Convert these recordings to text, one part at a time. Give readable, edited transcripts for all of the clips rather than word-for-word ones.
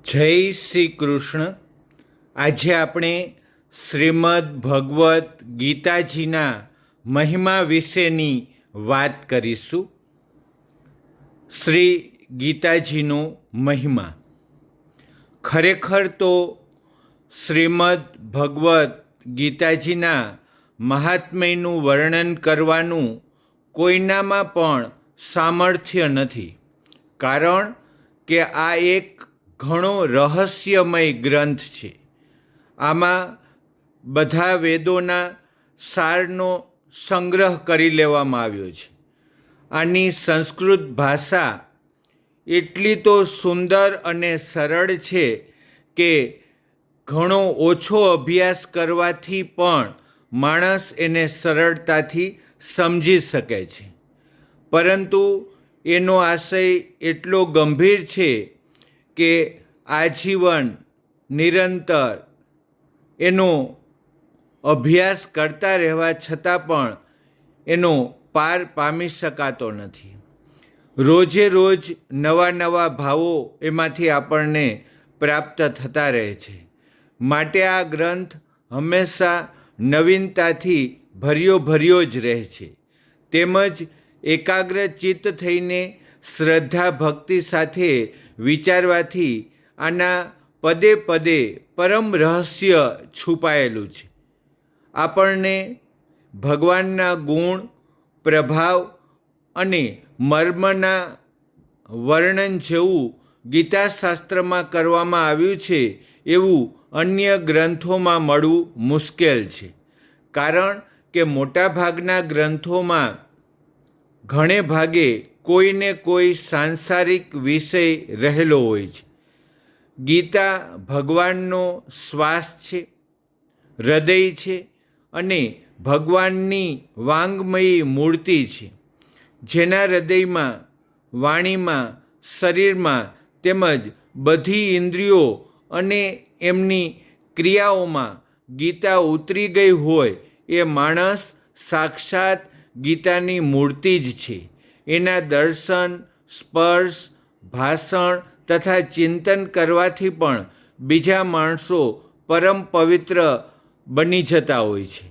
જય શ્રી કૃષ્ણ. આજે આપણે શ્રીમદ ભગવદ્ ગીતાજીના મહિમા વિશેની વાત કરીશું. શ્રી ગીતાજીનો મહિમા ખરેખર તો શ્રીમદ ભગવદ્ ગીતાજીના મહાત્મ્યનું વર્ણન કરવાનું કોઈનામાં પણ સામર્થ્ય નથી, કારણ કે આ એક ઘણો રહસ્યમય ગ્રંથ છે. આમાં બધા વેદોના સારનો સંગ્રહ કરી લેવામાં આવ્યો છે. આની સંસ્કૃત ભાષા એટલી તો સુંદર અને સરળ છે કે ઘણો ઓછો અભ્યાસ કરવાથી પણ માણસ એને સરળતાથી સમજી શકે છે. પરંતુ એનો આશય એટલો ગંભીર છે કે આજીવન નિરંતર એનો અભ્યાસ કરતા રહેવા છતાં પણ એનો પાર પામી શકાતો નથી. રોજે રોજ નવા નવા ભાવો એમાંથી આપણને પ્રાપ્ત થતા રહે છે. માટે આ ગ્રંથ હંમેશા નવીનતાથી ભર્યો જ રહે છે. તેમજ એકાગ્ર ચિત્ત થઈને શ્રદ્ધા ભક્તિ સાથે વિચારવાથી આના પદે પદે પરમ રહસ્ય છુપાયેલું છે. આપણને ભગવાનના ગુણ, પ્રભાવ અને મર્મના વર્ણન જેવું ગીતાશાસ્ત્રમાં કરવામાં આવ્યું છે એવું અન્ય ગ્રંથોમાં મળવું મુશ્કેલ છે. કારણ કે મોટાભાગના ગ્રંથોમાં ઘણે ભાગે કોઈને કોઈ સાંસારિક વિષય રહેલો હોય છે. ગીતા ભગવાનનો શ્વાસ છે, હૃદય છે અને ભગવાનની વાંગમયી મૂર્તિ છે, જેના હૃદયમાં, વાણીમાં, શરીરમાં તેમજ બધી ઇન્દ્રિયો અને એમની ક્રિયાઓમાં ગીતા ઉતરી ગઈ હોય એ માણસ સાક્ષાત ગીતાની મૂર્તિ જ છે. એના દર્શન, સ્પર્શ, ભાષણ તથા ચિંતન કરવાથી પણ બીજા માણસો પરમ પવિત્ર બની જતા હોય છે.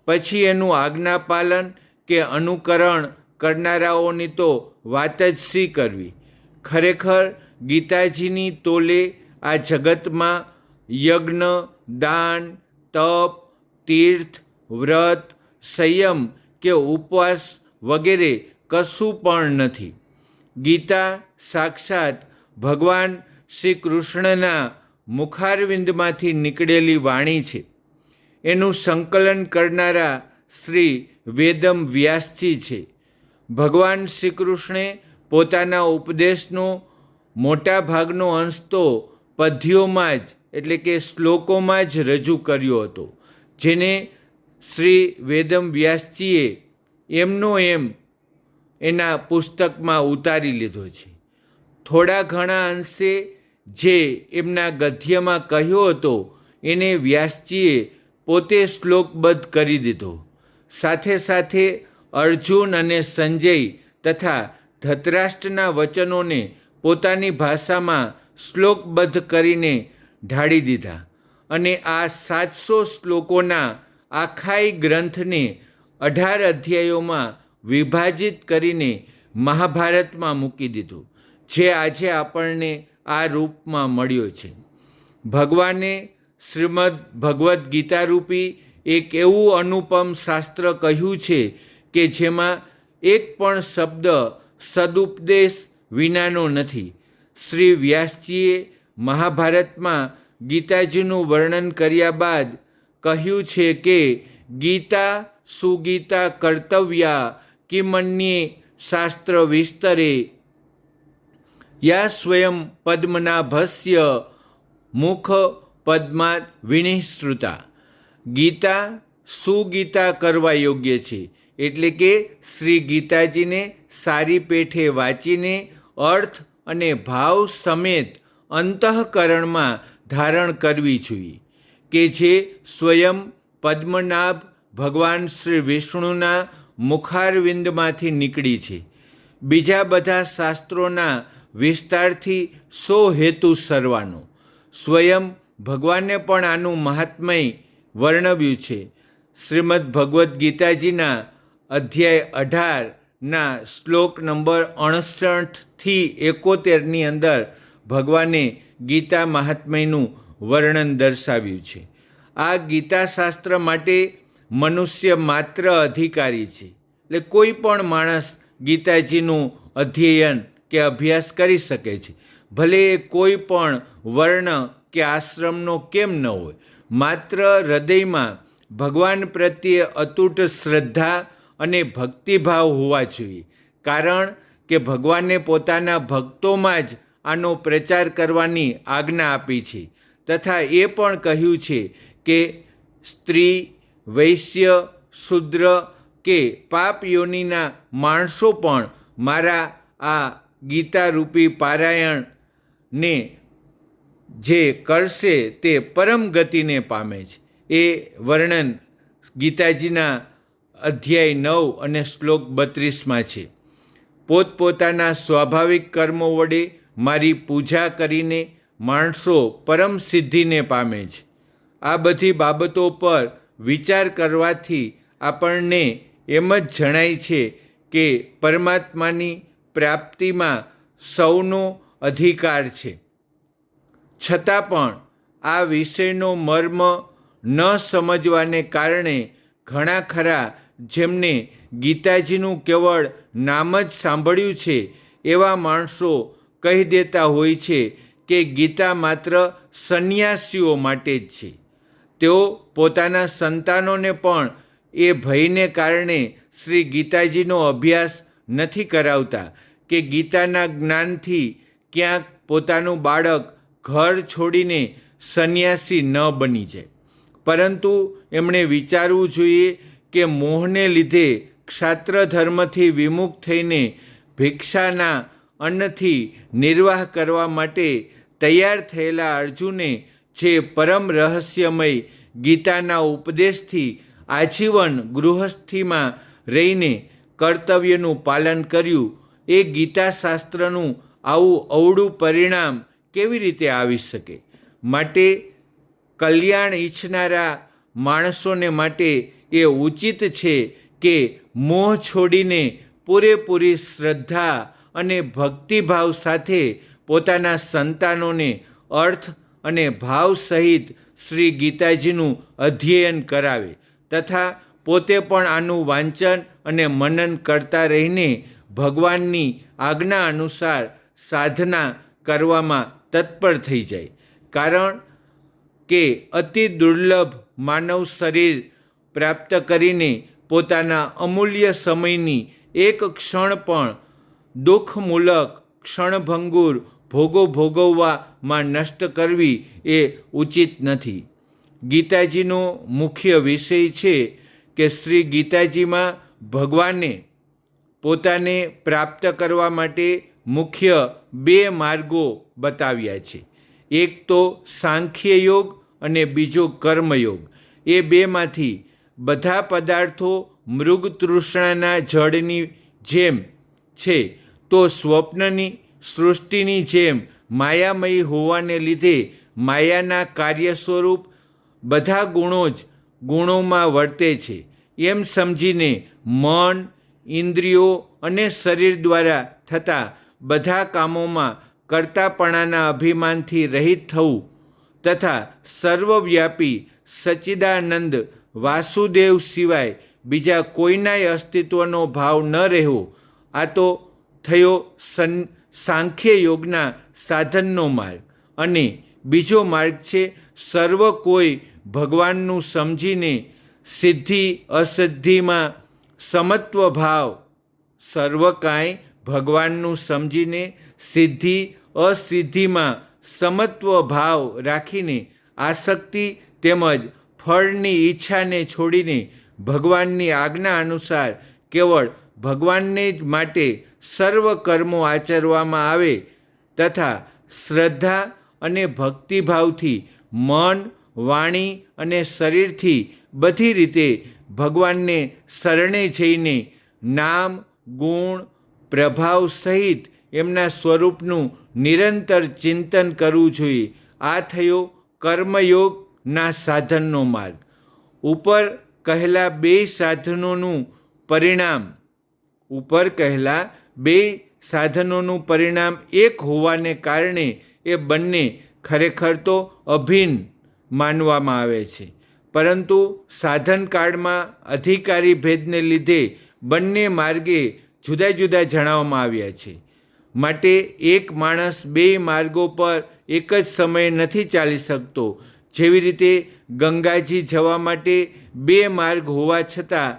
પછી એનું આજ્ઞાપાલન કે અનુકરણ કરનારાઓની તો વાત જ શી કરવી. ખરેખર ગીતાજીની તોલે આ જગતમાં યજ્ઞ, દાન, તપ, તીર્થ, વ્રત, સંયમ કે ઉપવાસ વગેરે કશું પણ નથી. ગીતા સાક્ષાત ભગવાન શ્રી કૃષ્ણના મુખારવિંદમાંથી નીકળેલી વાણી છે. એનું સંકલન કરનારા શ્રી વેદમ વ્યાસજી છે. ભગવાન શ્રી કૃષ્ણે પોતાના ઉપદેશનો મોટા ભાગનો અંશ તો પદ્યોમાં જ એટલે કે શ્લોકોમાં જ રજૂ કર્યો હતો, જેને શ્રી વેદમ વ્યાસજીએ એમનો એમ એના પુસ્તકમાં ઉતારી લીધો છે. થોડા ઘણા અંશે જે એમના ગદ્યમાં કહ્યો હતો એને વ્યાસજીએ પોતે શ્લોકબદ્ધ કરી દીધો. સાથે સાથે અર્જુન અને સંજય તથા ધૃતરાષ્ટ્રના વચનોને પોતાની ભાષામાં શ્લોકબદ્ધ કરીને ઢાળી દીધા અને આ 700 શ્લોકોના આખાય ગ્રંથને 18 અધ્યાયોમાં વિભાજિત કરીને મહાભારતમાં મૂકી દીધું, જે આજે આપણને આ રૂપમાં મળ્યો છે. ભગવાને શ્રીમદ ભગવદ્ ગીતા રૂપી એક એવું અનુપમ શાસ્ત્ર કહ્યું છે કે જેમાં એક પણ શબ્દ સદુપદેશ વિનાનો નથી. શ્રી વ્યાસજીએ મહાભારતમાં ગીતાજીનું વર્ણન કર્યા બાદ કહ્યું છે કે ગીતા સુગીતા કર્તવ્યા કિમન્યે શાસ્ત્ર વિસ્તરે યા સ્વયં પદ્મનાભસ્ય મુખ પદ્માત વિનિશ્રુતા. ગીતા સુગીતા કરવા યોગ્ય છે, એટલે કે શ્રી ગીતાજીને સારી પેઠે વાંચીને અર્થ અને ભાવ સમેત અંતઃકરણમાં ધારણ કરવી જોઈએ, કે જે સ્વયં પદ્મનાભ ભગવાન શ્રી વિષ્ણુના મુખારવિંદમાંથી નીકળી છે. બીજા બધા શાસ્ત્રોના વિસ્તારથી શો હેતુ સરવાનો. સ્વયં ભગવાને પણ આનું મહાત્મય વર્ણવ્યું છે. શ્રીમદ્ ભગવદ્ ગીતાજીના અધ્યાય 18ના શ્લોક નંબર 68-71ની અંદર ભગવાને ગીતા મહાત્મયનું વર્ણન દર્શાવ્યું છે. આ ગીતાશાસ્ત્ર માટે મનુષ્ય માત્ર અધિકારી છે. એટલે કોઈ પણ માણસ ગીતાજીનું અધ્યયન કે અભ્યાસ કરી શકે છે, ભલે એ કોઈ પણ વર્ણ કે આશ્રમનો કેમ ન હોય. માત્ર હૃદયમાં ભગવાન પ્રત્યે અતૂટ શ્રદ્ધા અને ભક્તિભાવ હોવા જોઈએ. કારણ કે ભગવાને પોતાના ભક્તોમાં જ આનો પ્રચાર કરવાની આજ્ઞા આપી છે, તથા એ પણ કહ્યું છે કે સ્ત્રી, વૈશ્ય, શૂદ્ર કે પાપ યોનિના માણસો પણ મારા આ ગીતારૂપી પારાયણને જે કરશે તે પરમ ગતિને પામે છે. એ વર્ણન ગીતાજીના અધ્યાય 9 અને શ્લોક 32માં છે. પોતપોતાના સ્વાભાવિક કર્મો વડે મારી પૂજા કરીને માણસો પરમ સિદ્ધિને પામે છે. આ બધી બાબતો પર વિચાર કરવાથી આપણને એમ જ જણાય છે કે પરમાત્માની પ્રાપ્તિમાં સૌનો અધિકાર છે. છતાં પણ આ વિષયનો મર્મ ન સમજવાને કારણે ઘણા ખરા જેમને ગીતાજીનું કેવળ નામ જ સાંભળ્યું છે એવા માણસો કહી દેતા હોય છે કે ગીતા માત્ર સંન્યાસીઓ માટે જ છે. તેઓ પોતાના સંતાનોને પણ એ ભયને કારણે શ્રી ગીતાજીનો અભ્યાસ નથી કરાવતા કે ગીતાના જ્ઞાનથી ક્યાંક પોતાનું બાળક ઘર છોડીને સંન્યાસી ન બની જાય. પરંતુ એમણે વિચારવું જોઈએ કે મોહને લીધે ક્ષાત્ર ધર્મથી વિમુખ થઈને ભિક્ષાના અન્નથી નિર્વાહ કરવા માટે તૈયાર થયેલા અર્જુને જે પરમ રહસ્યમય ગીતાના ઉપદેશથી આજીવન ગૃહસ્થીમાં રહીને કર્તવ્યનું પાલન કર્યું, એ ગીતાશાસ્ત્રનું આવું અવળું પરિણામ કેવી રીતે આવી શકે? માટે કલ્યાણ ઈચ્છનારા માણસોને માટે એ ઉચિત છે કે મોહ છોડીને પૂરેપૂરી શ્રદ્ધા અને ભક્તિભાવ સાથે પોતાના સંતાનોને અર્થ અને ભાવ સહિત શ્રી ગીતાજીનું અધ્યયન કરાવે, તથા પોતે પણ આનું વાંચન અને મનન કરતા રહીને ભગવાનની આજ્ઞા અનુસાર સાધના કરવામાં તત્પર થઈ જાય. કારણ કે અતિ દુર્લભ માનવ શરીર પ્રાપ્ત કરીને પોતાના અમૂલ્ય સમયની એક ક્ષણ પણ દુઃખમૂલક ક્ષણભંગુર ભોગો ભોગવવામાં નષ્ટ કરવી એ ઉચિત નથી. ગીતાજીનો મુખ્ય વિષય છે કે શ્રી ગીતાજીમાં ભગવાને પોતાને પ્રાપ્ત કરવા માટે મુખ્ય 2 માર્ગો બતાવ્યા છે. એક તો સાંખ્ય યોગ અને બીજો કર્મયોગ. એ 2માંથી બધા પદાર્થો મૃગ તૃષ્ણાના જળની જેમ છે, તો સ્વપ્નની સૃષ્ટિની જેમ માયામયી હોવાને લીધે માયાના કાર્ય સ્વરૂપ બધા ગુણો જ ગુણોમાં વર્તે છે એમ સમજીને મન, ઇન્દ્રિયો અને શરીર દ્વારા થતા બધા કામોમાં કર્તાપણાના અભિમાનથી રહિત થવું તથા સર્વવ્યાપી સચ્ચિદાનંદ વાસુદેવ સિવાય બીજા કોઈનાય અસ્તિત્વનો ભાવ ન રહેવો, આ તો થયો સાંખ્ય યોગના સાધનનો માર્ગ. અને બીજો માર્ગ છે સર્વ કોઈ ભગવાનનું સમજીને સિદ્ધિ અસિદ્ધિમાં સમત્વ ભાવ. સર્વ કાંઈ ભગવાનનું સમજીને સિદ્ધિ અસિદ્ધિમાં સમત્વ ભાવ રાખીને આસક્તિ તેમજ ફળની ઈચ્છાને છોડીને ભગવાનની આજ્ઞા અનુસાર કેવળ ભગવાનને જ માટે સર્વ કર્મો આચરવામાં આવે તથા શ્રદ્ધા અને ભક્તિભાવથી મન, વાણી અને શરીરથી બધી રીતે ભગવાનને શરણે જઈને નામ, ગુણ, પ્રભાવ સહિત એમના સ્વરૂપનું નિરંતર ચિંતન કરવું જોઈએ આ થયો કર્મયોગના સાધનનો માર્ગ. ઉપર કહેલા બે સાધનોનું પરિણામ એક હોવાને કારણે એ બંને ખરેખર તો અભિન્ન માનવામાં આવે છે, પરંતુ સાધનકાળમાં અધિકારી ભેદને લીધે બંને માર્ગે જુદા જુદા જણાવવામાં આવ્યા છે. માટે એક માણસ બે માર્ગો પર એક જ સમયે નથી ચાલી શકતો. જેવી રીતે ગંગાજી જવા માટે બે માર્ગ હોવા છતાં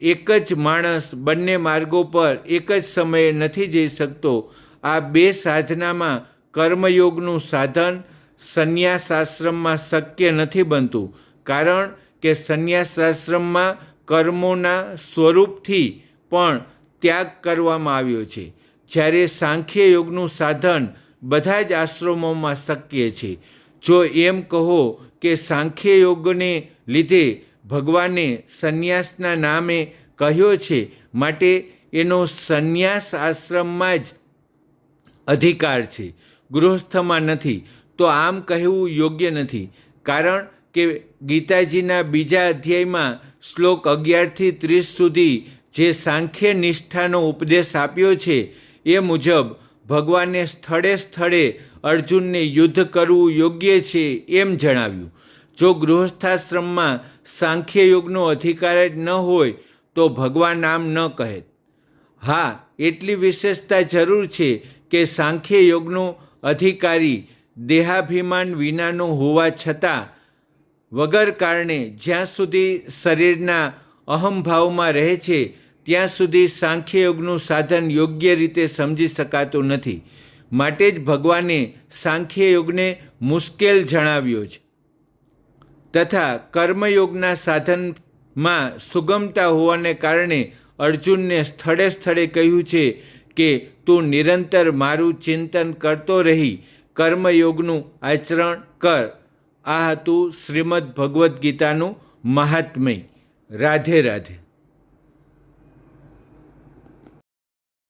એક જ માણસ બંને માર્ગો પર એક જ સમયે નથી જઈ શકતો. આ બે સાધનામાં કર્મયોગનું સાધન સંન્યાસ આશ્રમમાં શક્ય નથી બનતું, કારણ કે સંન્યાસ આશ્રમમાં કર્મોના સ્વરૂપથી પણ ત્યાગ કરવામાં આવ્યો છે, જ્યારે સાંખ્ય યોગનું સાધન બધા જ આશ્રમોમાં શક્ય છે. જો એમ કહો કે સાંખ્ય યોગને લીધે ભગવાને સંન્યાસના નામે કહ્યો છે, માટે એનો સંન્યાસ આશ્રમમાં જ અધિકાર છે, ગૃહસ્થમાં નથી, તો આમ કહેવું યોગ્ય નથી. કારણ કે ગીતાજીના બીજા અધ્યાયમાં શ્લોક 11થી 30 સુધી જે સાંખ્ય નિષ્ઠાનો ઉપદેશ આપ્યો છે, એ મુજબ ભગવાને સ્થળે સ્થળે અર્જુનને યુદ્ધ કરવું યોગ્ય છે એમ જણાવ્યું. જો ગૃહસ્થાશ્રમમાં સાંખ્ય યોગનો અધિકાર જ ન હોય તો ભગવાન આમ ન કહે. હા, એટલી વિશેષતા જરૂર છે કે સાંખ્ય યોગનો અધિકારી દેહાભિમાન વિનાનો હોવા છતાં વગર કારણે જ્યાં સુધી શરીરના અહંભાવમાં રહે છે ત્યાં સુધી સાંખ્ય યોગનું સાધન યોગ્ય રીતે સમજી શકાતું નથી. માટે જ ભગવાને સાંખ્ય યોગને મુશ્કેલ જણાવ્યો છે, તથા કર્મયોગના સાધનમાં સુગમતા હોવાને કારણે અર્જુનને સ્થળે સ્થળે કહ્યું છે કે તું નિરંતર મારું ચિંતન કરતો રહી કર્મયોગનું આચરણ કર. આ હતું શ્રીમદ્ ભગવદ્ ગીતાનું મહાત્મ્ય. રાધે રાધે.